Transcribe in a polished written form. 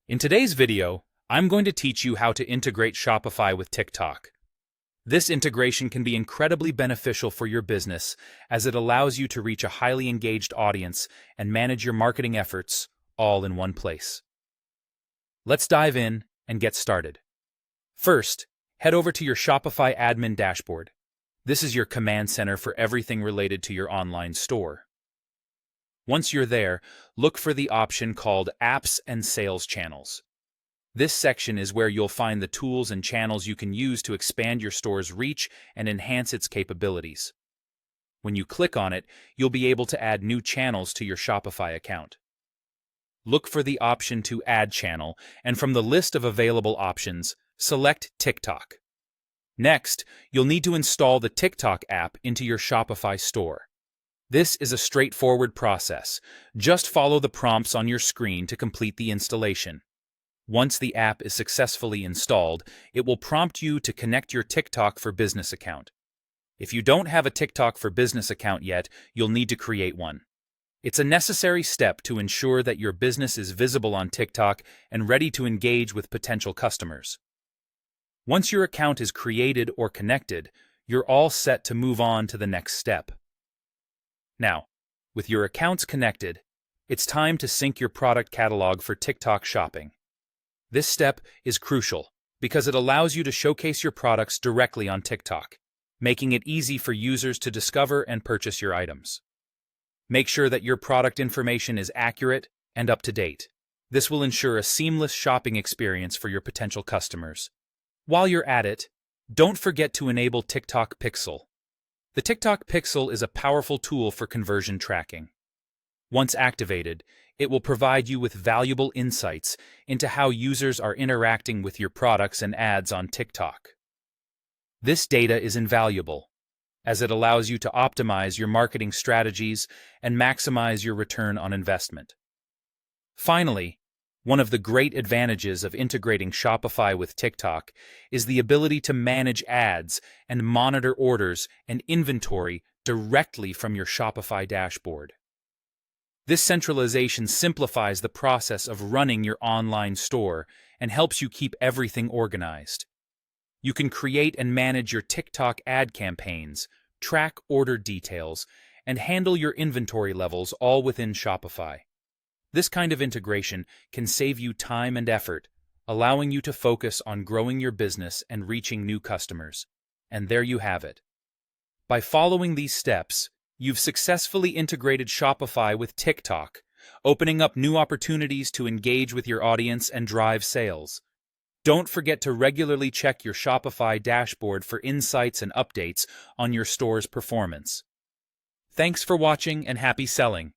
In today's video, I'm going to teach you how to integrate Shopify with TikTok. This integration can be incredibly beneficial for your business as it allows you to reach a highly engaged audience and manage your marketing efforts all in one place. Let's dive in and get started. First, head over to your Shopify admin dashboard. This is your command center for everything related to your online store. Once you're there, look for the option called Apps and Sales Channels. This section is where you'll find the tools and channels you can use to expand your store's reach and enhance its capabilities. When you click on it, you'll be able to add new channels to your Shopify account. Look for the option to Add Channel, and from the list of available options, select TikTok. Next, you'll need to install the TikTok app into your Shopify store. This is a straightforward process. Just follow the prompts on your screen to complete the installation. Once the app is successfully installed, it will prompt you to connect your TikTok for Business account. If you don't have a TikTok for Business account yet, you'll need to create one. It's a necessary step to ensure that your business is visible on TikTok and ready to engage with potential customers. Once your account is created or connected, you're all set to move on to the next step. Now, with your accounts connected, it's time to sync your product catalog for TikTok shopping. This step is crucial because it allows you to showcase your products directly on TikTok, making it easy for users to discover and purchase your items. Make sure that your product information is accurate and up to date. This will ensure a seamless shopping experience for your potential customers. While you're at it, don't forget to enable TikTok Pixel. The TikTok Pixel is a powerful tool for conversion tracking. Once activated, it will provide you with valuable insights into how users are interacting with your products and ads on TikTok. This data is invaluable, as it allows you to optimize your marketing strategies and maximize your return on investment. Finally, one of the great advantages of integrating Shopify with TikTok is the ability to manage ads and monitor orders and inventory directly from your Shopify dashboard. This centralization simplifies the process of running your online store and helps you keep everything organized. You can create and manage your TikTok ad campaigns, track order details, and handle your inventory levels all within Shopify. This kind of integration can save you time and effort, allowing you to focus on growing your business and reaching new customers. And there you have it. By following these steps, you've successfully integrated Shopify with TikTok, opening up new opportunities to engage with your audience and drive sales. Don't forget to regularly check your Shopify dashboard for insights and updates on your store's performance. Thanks for watching and happy selling!